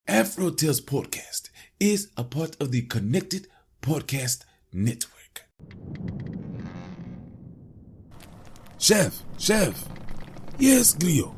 Afro Tales Podcast is a part of the Connected Podcast Network. Chef. Yes, Glio.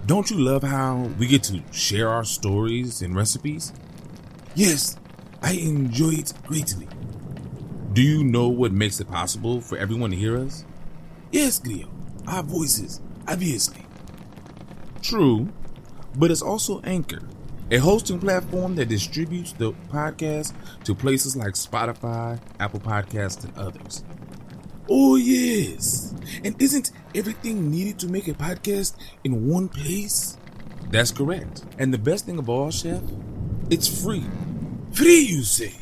Don't you love how we get to share our stories and recipes? Yes, I enjoy it greatly. Do you know what makes it possible for everyone to hear us? Yes, Glio. Our voices, obviously. True, but it's also Anchor, a hosting platform that distributes the podcast to places like Spotify, Apple Podcasts, and others. Oh, yes. And isn't everything needed to make a podcast in one place? That's correct. And the best thing of all, Chef, it's free. Free, you say?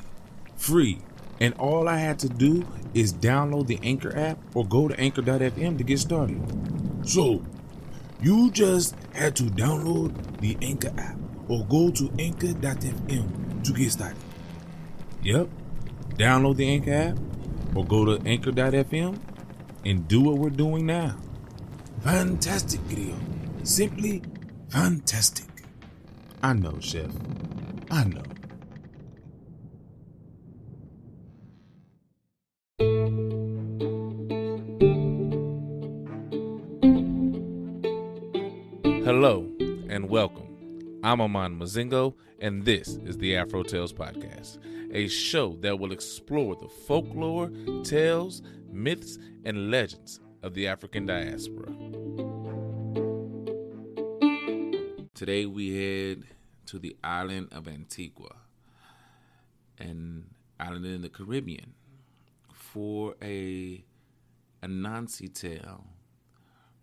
Free. And all I had to do is download the Anchor app or go to anchor.fm to get started. So, you just had to download the Anchor app or go to anchor.fm to get started. Yep, download the Anchor app or go to anchor.fm and do what we're doing now. Fantastic, Grio. Simply fantastic. I know, Chef. I know. Hello and welcome. I'm Aman Mazingo, and this is the AfroTales Podcast, a show that will explore the folklore, tales, myths, and legends of the African diaspora. Today we head to the island of Antigua, an island in the Caribbean, for a Anansi tale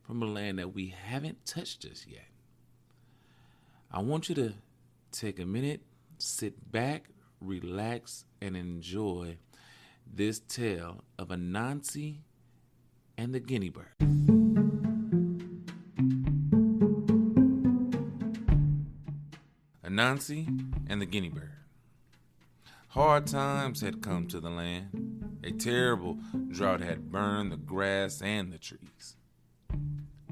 from a land that we haven't touched just yet. I want you to take a minute, sit back, relax, and enjoy this tale of Anansi and the Guinea bird. Anansi and the Guinea bird. Hard times had come to the land. A terrible drought had burned the grass and the trees.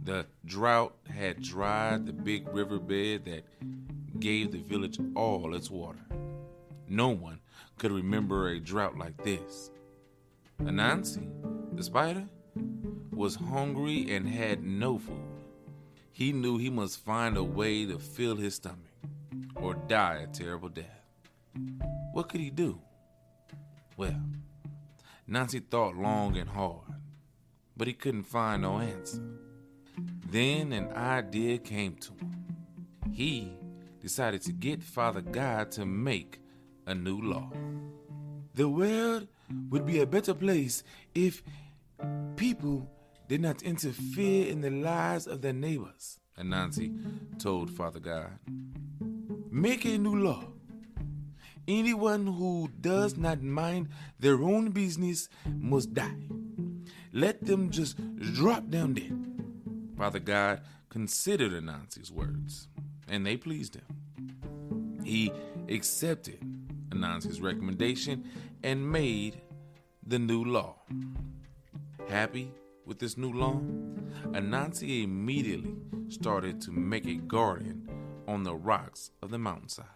The drought had dried the big riverbed that gave the village all its water. No one could remember a drought like this. Anansi, the spider, was hungry and had no food. He knew he must find a way to fill his stomach or die a terrible death. What could he do? Well, Anansi thought long and hard, but he couldn't find no answer. Then an idea came to him. He decided to get Father God to make a new law. The world would be a better place if people did not interfere in the lives of their neighbors, Anansi told Father God. Make a new law. Anyone who does not mind their own business must die. Let them just drop down dead. Father God considered Anansi's words, and they pleased him. He accepted Anansi's recommendation and made the new law. Happy with this new law, Anansi immediately started to make a garden on the rocks of the mountainside.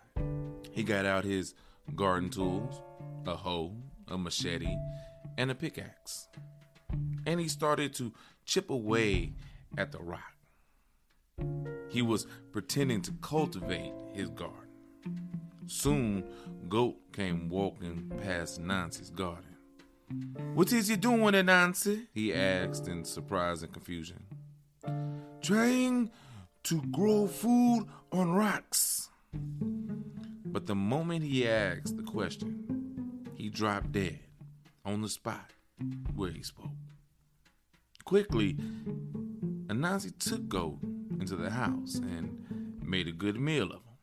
He got out his garden tools, a hoe, a machete, and a pickaxe. And he started to chip away at the rock. He was pretending to cultivate his garden. Soon, Goat came walking past Anansi's garden. "What is you doing, Anansi?" he asked in surprise and confusion. "Trying to grow food on rocks." But the moment he asked the question, he dropped dead on the spot where he spoke. Quickly, Anansi took Goat into the house and made a good meal of him.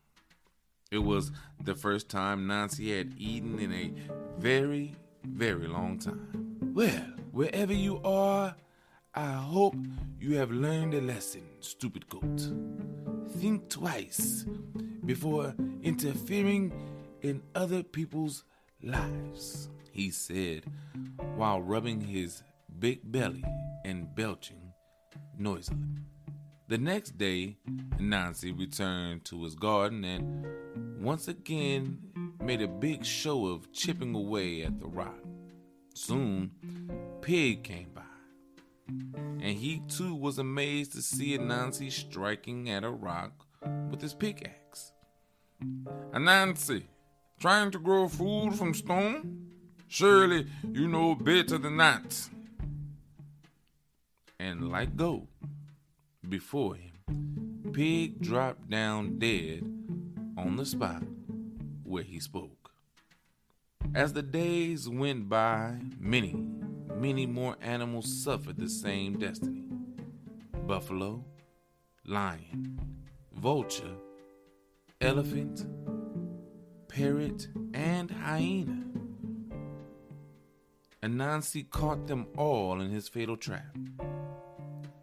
It was the first time Anansi had eaten in a very, very long time. "Well, wherever you are, I hope you have learned a lesson, stupid goat. Think twice before interfering in other people's lives," he said while rubbing his big belly and belching noisily. The next day, Anansi returned to his garden and once again made a big show of chipping away at the rock. Soon, Pig came by, and he too was amazed to see Anansi striking at a rock with his pickaxe. "Anansi, trying to grow food from stone? Surely you know better than that." And like gold, before him, Pig dropped down dead on the spot where he spoke. As the days went by, many more animals suffered the same destiny. Buffalo, lion, vulture, elephant, parrot, and hyena. Anansi caught them all in his fatal trap.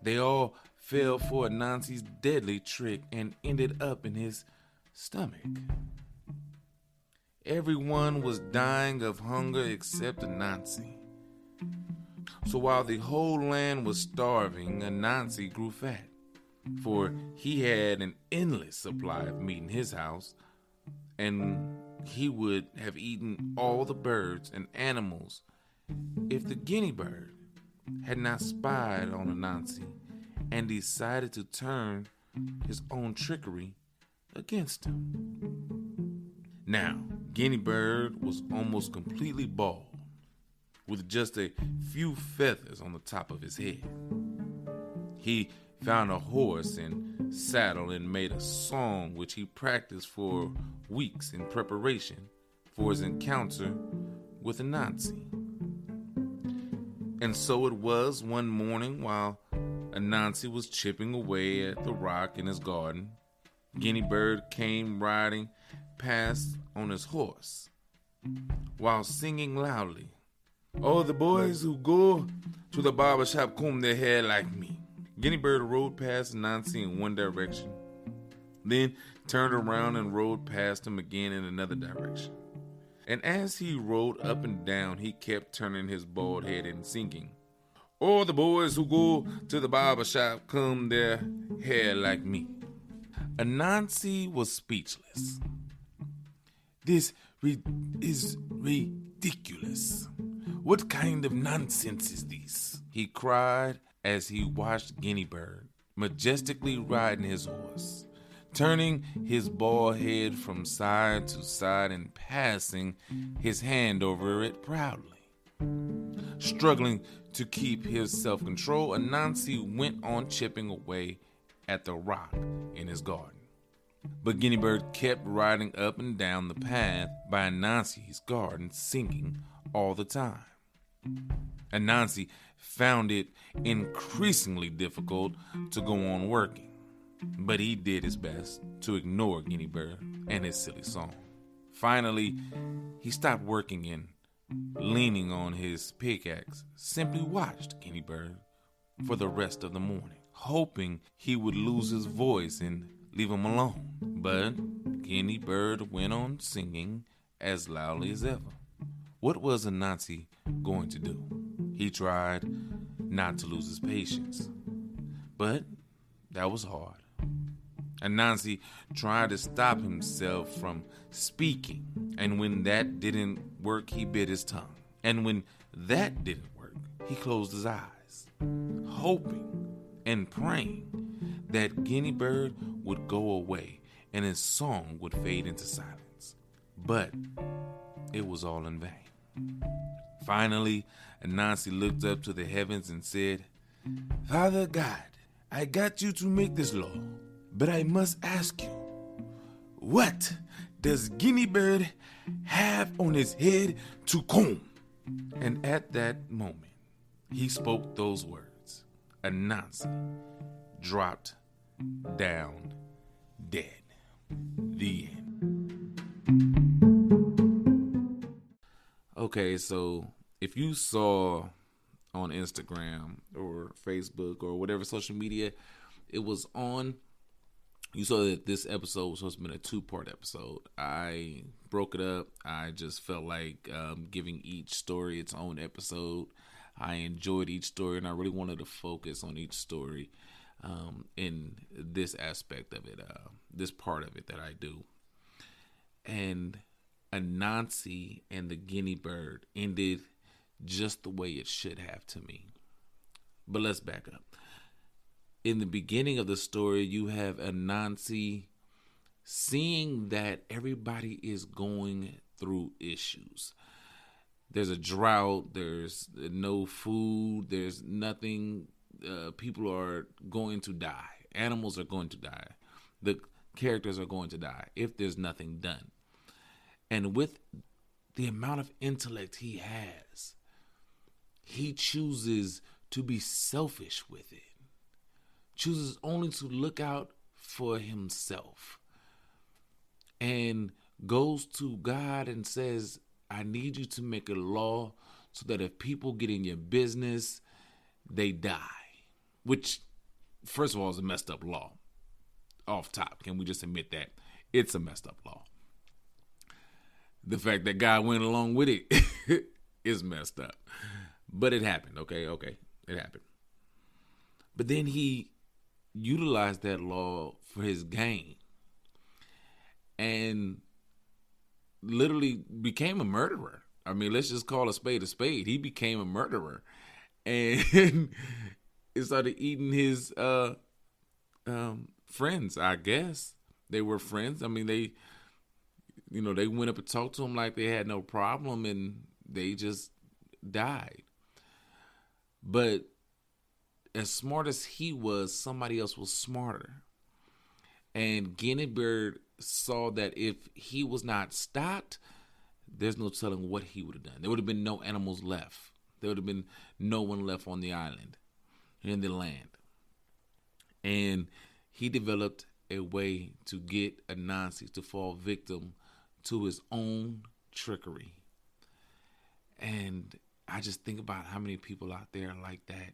They all fell for Anansi's deadly trick and ended up in his stomach. Everyone was dying of hunger except Anansi. So while the whole land was starving, Anansi grew fat, for he had an endless supply of meat in his house, and he would have eaten all the birds and animals if the guinea bird had not spied on Anansi and decided to turn his own trickery against him. Now, Guinea Bird was almost completely bald, with just a few feathers on the top of his head. He found a horse and saddle and made a song which he practiced for weeks in preparation for his encounter with Anansi. And so it was one morning while Anansi was chipping away at the rock in his garden, Guinea Bird came riding past on his horse while singing loudly, "All the boys who go to the barber shop comb their hair like me." Guinea Bird rode past Anansi in one direction, then turned around and rode past him again in another direction. And as he rode up and down, he kept turning his bald head and singing, "All the boys who go to the barber shop comb their hair like me." Anansi was speechless. "This is ridiculous. What kind of nonsense is this?" he cried as he watched Guinea Bird majestically riding his horse, turning his bald head from side to side and passing his hand over it proudly. Struggling to keep his self-control, Anansi went on chipping away at the rock in his garden. But Guinea Bird kept riding up and down the path by Anansi's garden, singing all the time. Anansi found it increasingly difficult to go on working, but he did his best to ignore Guinea Bird and his silly song. Finally, he stopped working and, leaning on his pickaxe, simply watched Guinea Bird for the rest of the morning, hoping he would lose his voice and leave him alone. But Guinea Bird went on singing as loudly as ever. What was Anansi going to do? He tried not to lose his patience, but that was hard. Anansi tried to stop himself from speaking, and when that didn't work, he bit his tongue. And when that didn't work, he closed his eyes, hoping and praying that Guinea Bird would go away and his song would fade into silence. But it was all in vain. Finally, Anansi looked up to the heavens and said, "Father God, I got you to make this law, but I must ask you, what does Guinea Bird have on his head to comb?" And at that moment, he spoke those words. Anansi dropped down dead. The end. Okay, so if you saw on Instagram or Facebook or whatever social media it was on, you saw that this episode was supposed to be a 2-part episode. I broke it up. I just felt like giving each story its own episode. I enjoyed each story, and I really wanted to focus on each story in this aspect of it, this part of it that I do. And Anansi and the Guinea bird ended just the way it should have to me. But let's back up. In the beginning of the story, you have Anansi seeing that everybody is going through issues. There's a drought, there's no food, there's nothing. People are going to die. Animals are going to die. The characters are going to die if there's nothing done. And with the amount of intellect he has, he chooses to be selfish with it. Chooses only to look out for himself. And goes to God and says, I need you to make a law so that if people get in your business, they die. Which, first of all, is a messed up law. Off top, can we just admit that? It's a messed up law. The fact that God went along with it is messed up. But it happened, okay? It happened. But then he utilized that law for his gain. And literally became a murderer. I mean, let's just call a spade a spade. He became a murderer. And he started eating his friends, I guess. They were friends. I mean, they went up and talked to him like they had no problem, and they just died. But as smart as he was, somebody else was smarter. And Guinea Bird saw that if he was not stopped, there's no telling what he would have done. There would have been no animals left. There would have been no one left on the island, in the land. And he developed a way to get Anansi to fall victim to his own trickery. And I just think about how many people out there are like that.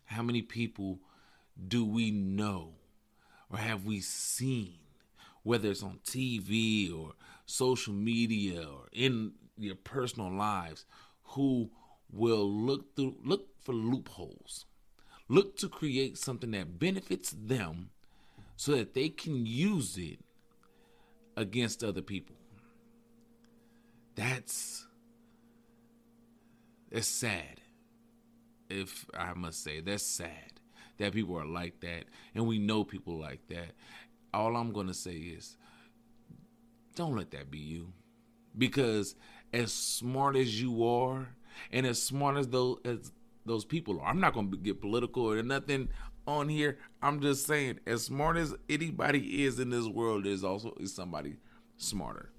How many people do we know or have we seen, whether it's on TV or social media or in your personal lives, who will look for loopholes, look to create something that benefits them so that they can use it against other people. That's sad. If I must say, that's sad that people are like that, and we know people like that. All I'm going to say is, don't let that be you. Because as smart as you are, and as smart as those people are, I'm not going to get political or nothing on here. I'm just saying, as smart as anybody is in this world, is somebody smarter.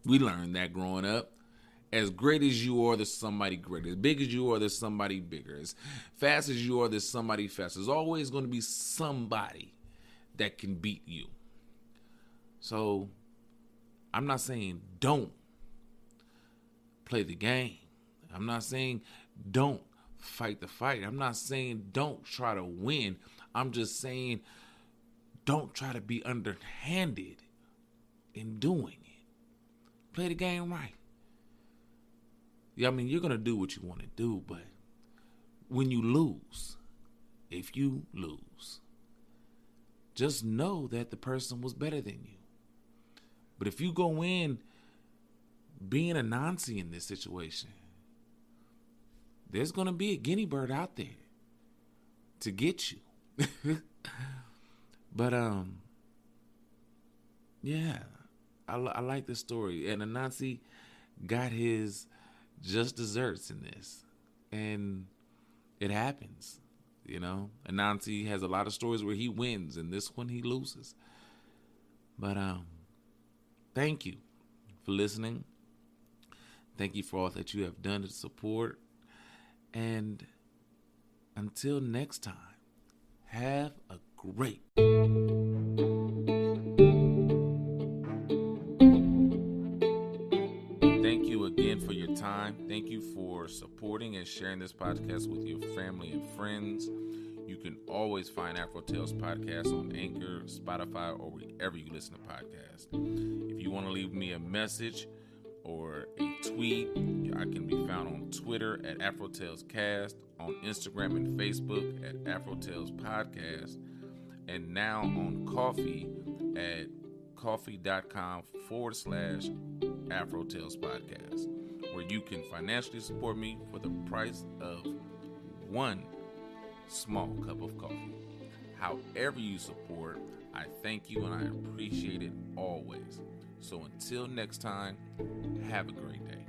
We learned that growing up. As great as you are, there's somebody greater. As big as you are, there's somebody bigger. As fast as you are, there's somebody faster. There's always going to be somebody that can beat you. So I'm not saying don't play the game. I'm not saying don't fight the fight. I'm not saying don't try to win. I'm just saying don't try to be underhanded in doing it. Play the game right. Yeah, I mean, you're going to do what you want to do, but when you lose, if you lose, just know that the person was better than you. But if you go in being Anansi in this situation, there's going to be a guinea bird out there to get you. But, yeah, I like this story. And Anansi got his just desserts in this. And it happens, you know. Anansi has a lot of stories where he wins, and this one he loses. But thank you for listening. Thank you for all that you have done to support. And until next time, have a great Thank you again for your time. Thank you for supporting and sharing this podcast with your family and friends. You can always find Afro Tales Podcast on Anchor, Spotify, or wherever you listen to podcasts. If you want to leave me a message or a tweet, I can be found on Twitter at AfroTalesCast, on Instagram and Facebook at AfroTales Podcast, and now on Coffee at buymeacoffee.com/AfroTalesPodcast, where you can financially support me for the price of one small cup of coffee. However you support, I thank you and I appreciate it always. So until next time, have a great day.